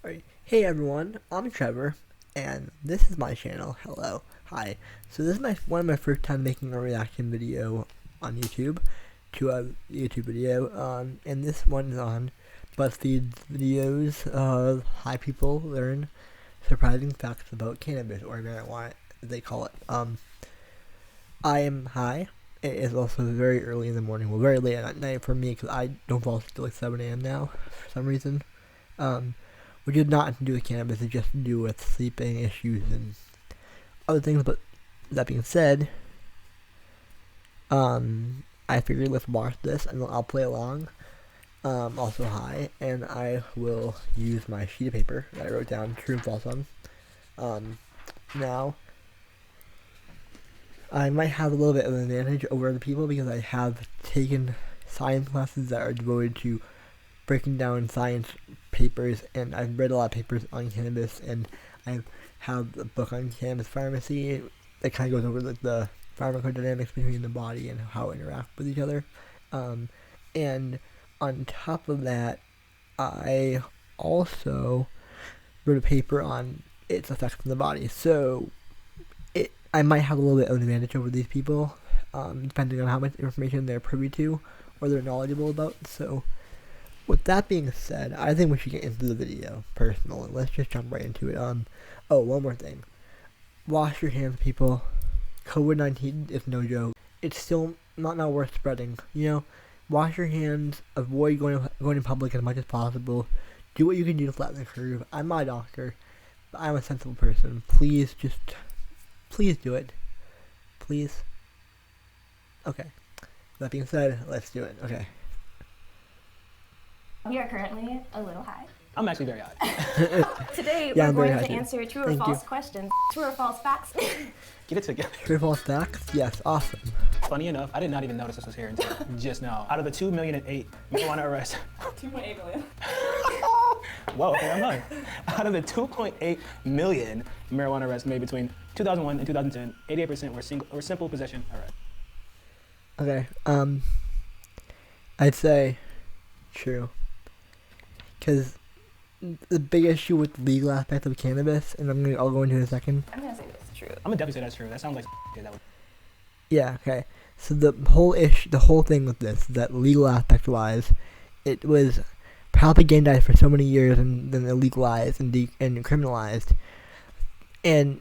Alright, hey everyone, I'm Trevor, and this is my channel. Hello, hi. So this is one of my first time making a reaction video on YouTube to a YouTube video. And this one is on Buzzfeed videos of high people learn surprising facts about cannabis or marijuana, as they call it. I am high. It is also very early in the morning, well, very late at night for me because I don't fall asleep till like 7 a.m. now for some reason. Which is not to do with cannabis, it's just to do with sleeping issues and other things. But that being said, I figured let's watch this and I'll play along. Also high, and I will use my sheet of paper that I wrote down true and false on. Now, I might have a little bit of an advantage over other people because I have taken science classes that are devoted to breaking down science papers, and I've read a lot of papers on cannabis, and I have a book on cannabis pharmacy that kind of goes over the pharmacodynamics between the body and how it interacts with each other. And on top of that, I also wrote a paper on its effects on the body. So I might have a little bit of an advantage over these people, depending on how much information they're privy to or they're knowledgeable about. So with that being said, I think we should get into the video, personally. Let's just jump right into it. Oh, one more thing. Wash your hands, people. COVID-19 is no joke. It's still not worth spreading. Wash your hands. Avoid going in public as much as possible. Do what you can do to flatten the curve. I'm not a doctor, but I'm a sensible person. Please do it. Please. Okay. That being said, let's do it. Okay. We are currently a little high. I'm actually very high. Today we're going to answer true or false questions. True or false facts. Get it together. True or false facts? Yes, awesome. Funny enough, I did not even notice this was here until just now. Out of the 2,008,000 marijuana arrests. 2.8 million. Whoa, okay, I'm lying. Out of the 2.8 million marijuana arrests made between 2001 and 2010, 88% were simple possession arrests. Okay, I'd say true. Because the big issue with the legal aspect of cannabis, and I'll go into it in a second. I'm gonna say that's true. I'm gonna definitely say that's true. That sounds like that would. Yeah, okay. So the whole thing with this, that legal aspect wise, it was propagandized for so many years and then illegalized and criminalized. And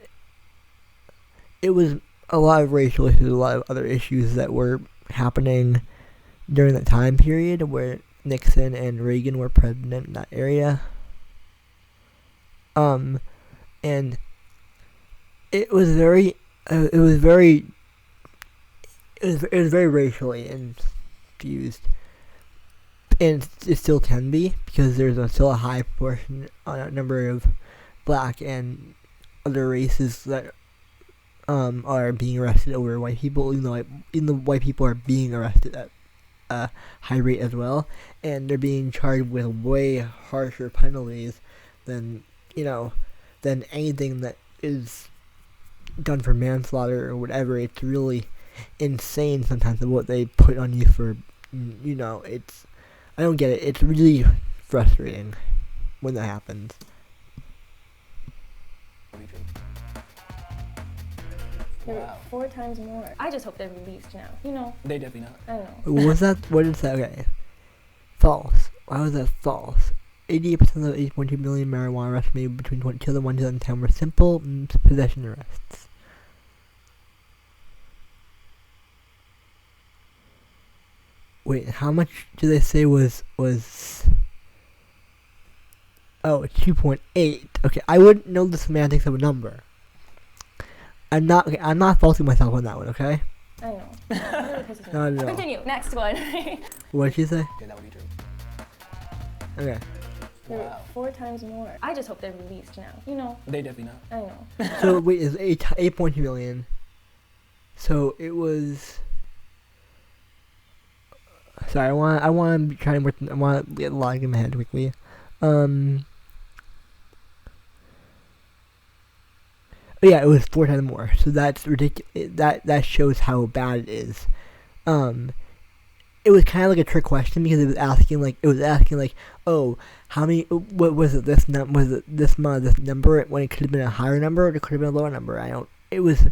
it was a lot of racial issues, a lot of other issues that were happening during that time period where Nixon and Reagan were president in that area. And it was very racially infused, and it still can be because there's still a high proportion, number of black and other races that are being arrested over white people, even though white people are being arrested at a high rate as well, and they're being charged with way harsher penalties than anything that is done for manslaughter or whatever. It's really insane sometimes of what they put on you for, I don't get it. It's really frustrating when that happens. Wow. 4 times more. I just hope they're released now. They definitely not. I don't know. What was that? What did it say? Okay. False. Why was that false? 88% of the 8.2 million marijuana arrests made between 2001 and 2010 were simple possession arrests. Wait, how much do they say was? Oh, 2.8. Okay, I wouldn't know the semantics of a number. I'm not faulting myself on that one, okay? I know. It really pisses me off. No. Continue. Next one. What did she say? Yeah, that would be true. Okay. Wow. 4 times more. I just hope they're released now. They definitely not. I know. So wait, is 8.2 million? So it was. Sorry, I want to try and work. I want to get log in my head quickly. Yeah, it was 4 times more. So that's ridiculous. That shows how bad it is. it was kind of like a trick question because it was asking like, oh, how many? What was it? Was it this month? This number when it could have been a higher number or it could have been a lower number. I don't. It was.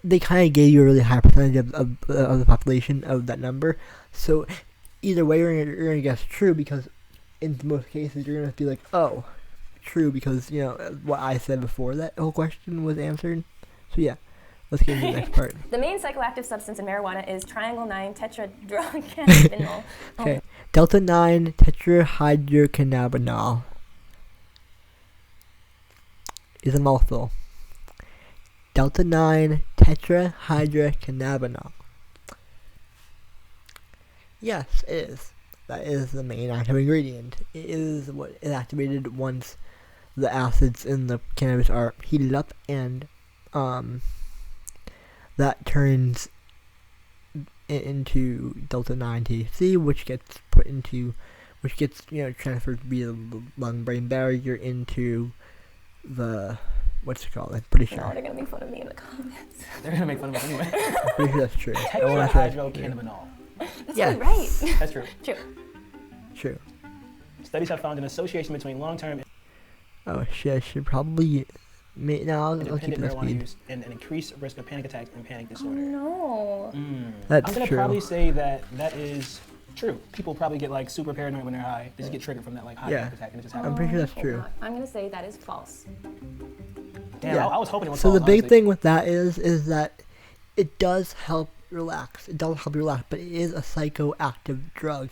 They kind of gave you a really high percentage of the population of that number. So either way, you're gonna guess true because in most cases you're gonna be like, oh, true because what I said before that whole question was answered. So yeah. Let's get into the next part. The main psychoactive substance in marijuana is triangle 9 tetrahydrocannabinol. Okay. Delta 9 tetrahydrocannabinol is a mouthful. Delta 9 tetrahydrocannabinol. Yes, it is. That is the main active ingredient. It is what is activated once the acids in the cannabis are heated up and that turns into delta 9 THC, which gets transferred via the lung-brain barrier into the what's it called? I'm pretty sure. No, they're gonna make fun of me in the comments. They're gonna make fun of us anyway. I'm pretty sure that's true. Tetrahydrocannabinol. That's yes. right. That's true. True. Studies have found an association between long-term Oh shit! I should probably. I'll keep independent this marijuana speed. use and an increased risk of panic attacks and panic Oh, disorder. no. That's I'm gonna true. probably say that is true. People probably get like super paranoid when they're high. They just get triggered from that like high Yeah. panic attack and it just I'm happens. pretty sure that's Hope true. not. I'm gonna say that is false. Damn, Yeah. I was hoping it was So the false, big honestly. thing with that is that it does help relax. It does help you relax, but it is a psychoactive drug.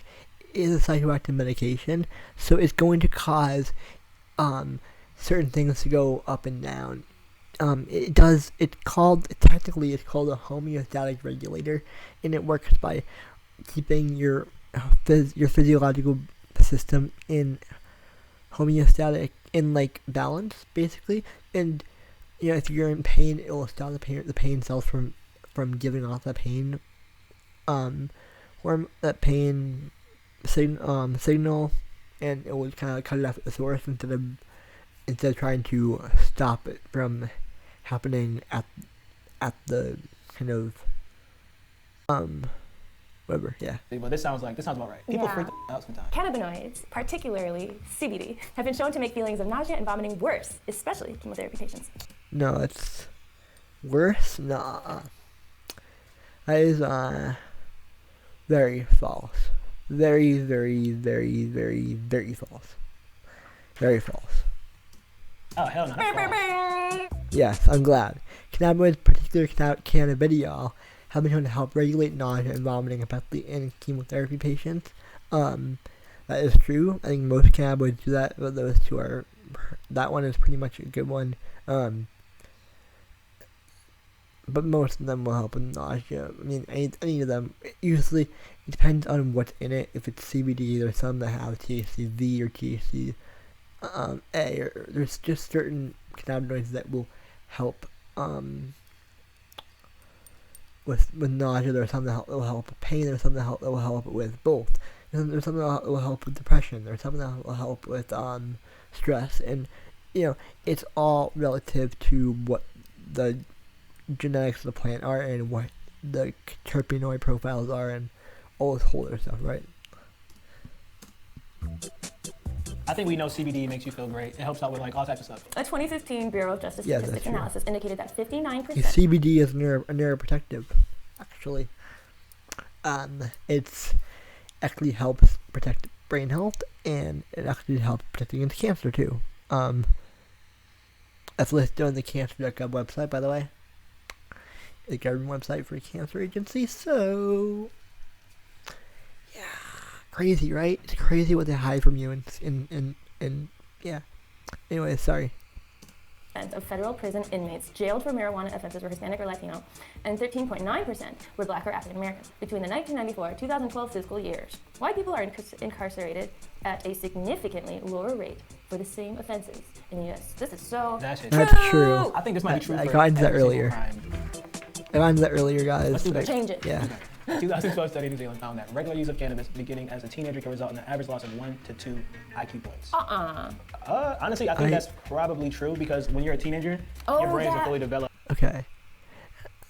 It is a psychoactive medication, so it's going to cause certain things to go up and down. Technically it's called a homeostatic regulator, and it works by keeping your physiological system in homeostatic, in like balance basically. And if you're in pain, it will stop the pain cells from giving off that pain signal, and it will kind of cut it off at the source instead of trying to stop it from happening at the kind of whatever. Yeah. Well, this sounds about right. People Yeah. freak out sometimes. Cannabinoids, particularly CBD, have been shown to make feelings of nausea and vomiting worse, especially chemotherapy patients. No, it's worse. Nah. That is very false. Very, very, very, very, very false. Very false. Oh hell no. That's false. Yes, I'm glad. Cannabinoids, particularly cannabidiol, have been shown to help regulate nausea and vomiting, especially in chemotherapy patients. That is true. I think most cannabinoids do that, but those two are. That one is pretty much a good one. But most of them will help with nausea. I mean, any of them. Usually, it depends on what's in it. If it's CBD, there's some that have THC-V or THC A, or there's just certain cannabinoids that will help with nausea. There's some that will help with pain. There's some that will help with both. And there's some that will help with depression. There's some that will help with stress. And it's all relative to what the genetics of the plant are and what the terpenoid profiles are and all this whole other stuff, right? I think we know CBD makes you feel great. It helps out with like all types of stuff. A 2015 Bureau of Justice Yeah, Statistics that's true. analysis indicated that 59%. CBD is neuroprotective, actually. It's actually helps protect brain health, and it actually helps protect against cancer too. That's listed on the cancer.gov website, by the way. The government website for a cancer agency. So, yeah, crazy, right? It's crazy what they hide from you, and yeah. Anyway, sorry. Of federal prison inmates jailed for marijuana offenses were Hispanic or Latino, and 13.9% were Black or African American between the 1994-2012 fiscal years. White people are incarcerated at a significantly lower rate for the same offenses in the U.S. This is so That shit. That's true. I think this might be true I for got into that every single earlier. crime. I got into that earlier, guys. Let's do that. Change it. Yeah. 2012 study in New Zealand found that regular use of cannabis beginning as a teenager can result in an average loss of 1 to 2 IQ points. Honestly, I think that's probably true because when you're a teenager, your brain isn't fully developed. Okay.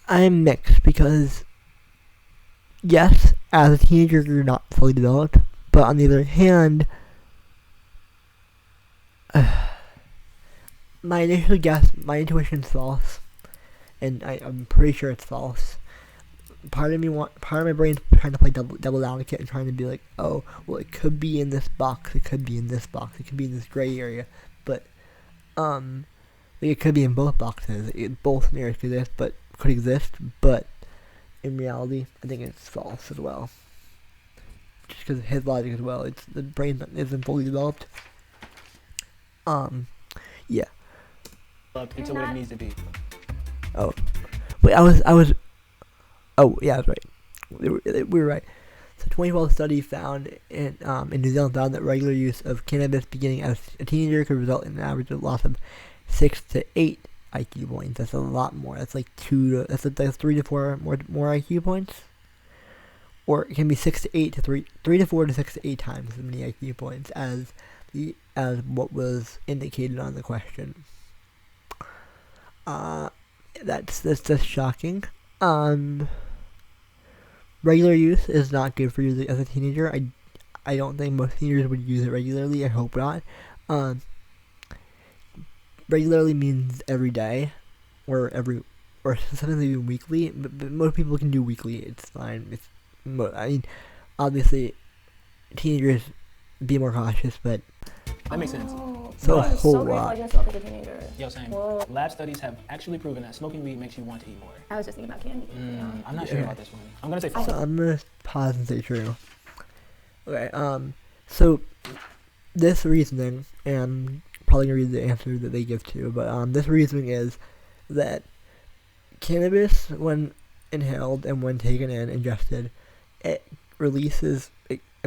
I'm mixed because, yes, as a teenager, you're not fully developed. But on the other hand, my initial guess, my intuition's false, and I'm pretty sure it's false. Part of my brain's trying to play double advocate and trying to be like, oh, well, it could be in this box, it could be in this box, it could be in this gray area, but it could be in both boxes. Both scenarios could exist, but in reality, I think it's false as well. Just because of his logic as well, it's the brain isn't fully developed. Yeah. Into what it needs to be. Oh, wait, I was. Oh, yeah, I was right. We were right. So, 2012 study found in New Zealand found that regular use of cannabis beginning as a teenager could result in an average loss of 6 to 8 IQ points. That's a lot more. That's like 3 to 4 more IQ points. Or it can be 3 to 4 to 6 to 8 times as many IQ points as what was indicated on the question. That's just shocking. Regular use is not good for you as a teenager. I don't think most teenagers would use it regularly. I hope not. Regularly means every day, or sometimes even weekly. But most people can do weekly. It's fine. Obviously, teenagers be more cautious, but that makes sense. So a whole lot. Myself as a teenager. Yo, same. Whoa. Lab studies have actually proven that smoking weed makes you want to eat more. I was just thinking about candy. I'm not sure about this one. I'm gonna say false. I'm gonna pause and say true. Okay. So this reasoning, and I'm probably gonna read the answer that they give to, but this reasoning is that cannabis, when inhaled and when taken in, ingested, it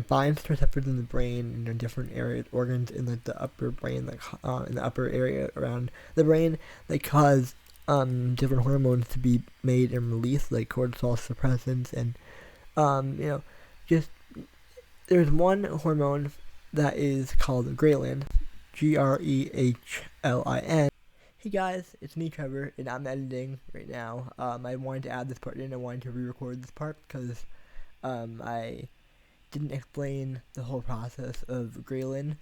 binds to receptors in the brain in different areas, organs in the upper brain, in the upper area around the brain, that cause different hormones to be made and released, like cortisol suppressants, and there's one hormone that is called ghrelin, Grelin. Hey guys, it's me, Trevor, and I'm editing right now. I wanted to add this part in. I wanted to re-record this part because I didn't explain the whole process of ghrelin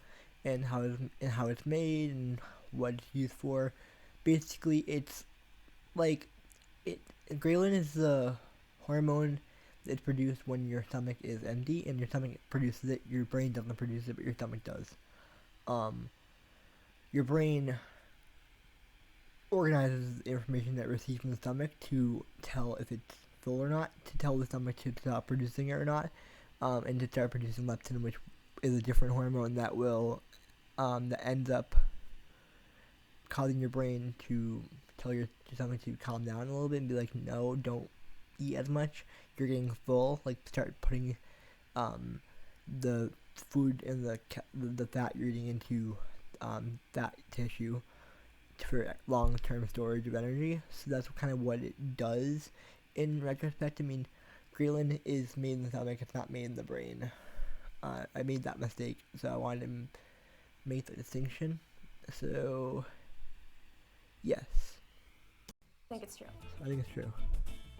and how it's made and what it's used for. Basically, it's like ghrelin is the hormone that's produced when your stomach is empty, and your stomach produces it. Your brain doesn't produce it, but your stomach does. Your brain organizes the information that it receives from the stomach to tell if it's full or not, to tell the stomach to stop producing it or not. And to start producing leptin, which is a different hormone that will, that ends up causing your brain to tell your stomach to calm down a little bit and be like, no, don't eat as much. You're getting full. Like, start putting, the food and the fat you're eating into, fat tissue for long-term storage of energy. So that's kind of what it does in retrospect. I mean, ghrelin is made in the stomach, it's not made in the brain. I made that mistake, so I wanted to make the distinction. So, yes. I think it's true. I think it's true.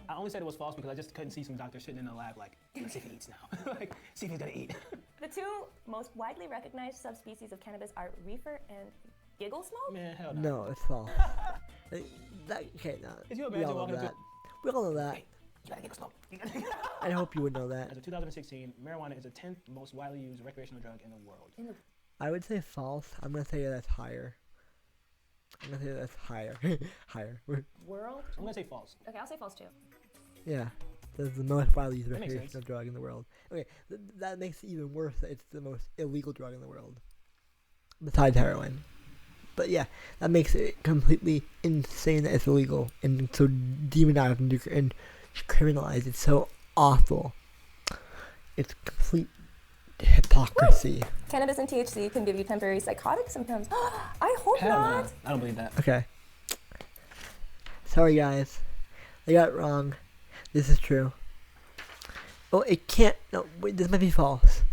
I only said it was false because I just couldn't see some doctor sitting in the lab like, let's see if he eats now. Like, see if he's gonna eat. The two most widely recognized subspecies of cannabis are reefer and giggle smoke? Man, hell no. No, it's false. Okay, no. Is you a We man all know walking that. We all know that. Hey, you gotta giggle smoke. I hope you would know that. As of 2016, marijuana is the 10th most widely used recreational drug in the world. I would say false. I'm gonna say that's higher. Higher. World? I'm gonna say false. Okay, I'll say false too. Yeah. That's the most widely used That makes recreational sense. drug in the world. Okay, that makes it even worse that it's the most illegal drug in the world. Besides heroin. But yeah, that makes it completely insane that it's illegal and so demonized and criminalized. It's so awful. It's complete hypocrisy. Cannabis and THC can give you temporary psychotic symptoms. I hope Hell not. no. I don't believe that. Okay. Sorry guys. I got it wrong. This is true. Oh, it can't. No, wait, this might be false.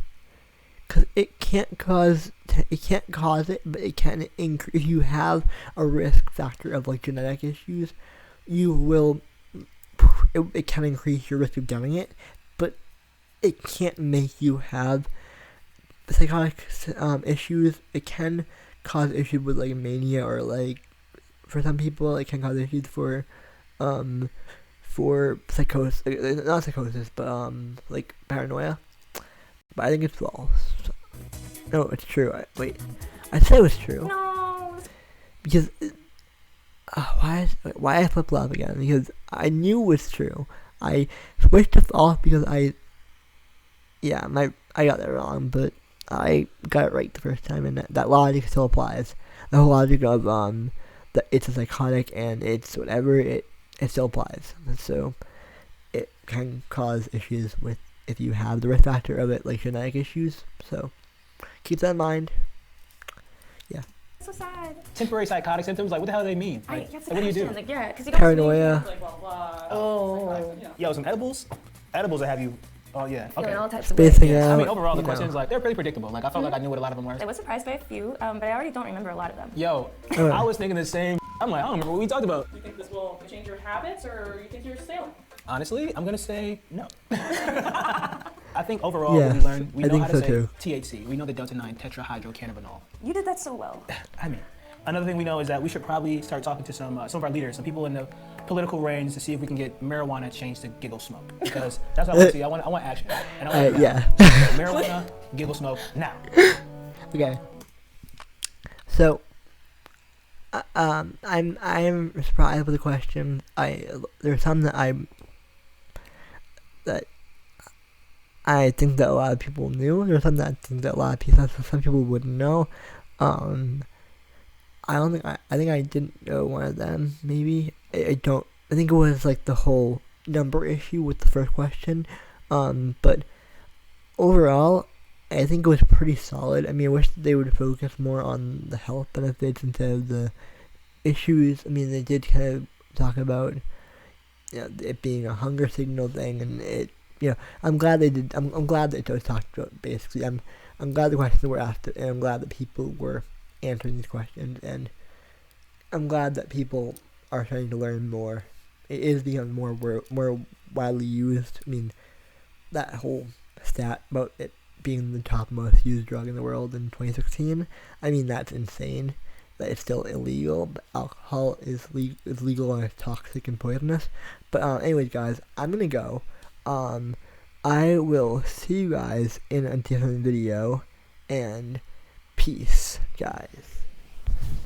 Cause it can't cause it, but it can increase. If you have a risk factor of like genetic issues, you will. It can increase your risk of getting it, but it can't make you have psychotic issues. It can cause issues with like mania, or like for some people it can cause issues for psychosis, not psychosis, but like paranoia. But I think it's false. No, it's true. I said it was true. No. Because why I flip flop again? Because I knew it was true. I switched it off because I got that wrong, but I got it right the first time, and that logic still applies. The whole logic of that it's a psychotic and it's whatever, it still applies. And so it can cause issues with if you have the risk factor of it, like genetic issues. So keep that in mind. Yeah. So sad. Temporary psychotic symptoms, like what the hell do they mean? Like, what do you do? Like, yeah, because you Paranoia. Like, blah, blah, Oh. Yo, some edibles? Edibles will have you. Oh yeah. Okay. All types Spacing of out. I mean, overall, the you know. questions like they're pretty predictable. Like I felt like I knew what a lot of them were. I was surprised by a few, but I already don't remember a lot of them. Yo, I was thinking the same. I'm like, I don't remember what we talked about. Do you think this will change your habits, or you think you're sailing? Honestly, I'm gonna say no. I think overall, Yes, what we learned, we I know think how to so say too. THC. We know the delta 9 tetrahydrocannabinol. You did that so well. I mean, another thing we know is that we should probably start talking to some of our leaders, some people in the political range, to see if we can get marijuana changed to giggle smoke. Because that's what I want to see. I want action. And I want Yeah. marijuana, giggle smoke now. Okay. So, I'm surprised with the question. There's some that I think that a lot of people knew. There's some that I think that some people wouldn't know. I think I didn't know one of them. Maybe I don't. I think it was like the whole number issue with the first question. But overall, I think it was pretty solid. I mean, I wish they would focus more on the health benefits instead of the issues. I mean, they did kind of talk about, you know, it being a hunger signal thing, and it, you know, I'm glad they did. I'm glad that it was talked about. Basically, I'm glad the questions were asked, and I'm glad that people were answering these questions, and I'm glad that people are trying to learn more. It is becoming more widely used. I mean, that whole stat about it being the top most used drug in the world in 2016. I mean, that's insane. That it's still illegal, but alcohol is legal and it's toxic and poisonous. But anyways, guys, I'm gonna go. I will see you guys in a different video, and peace, guys.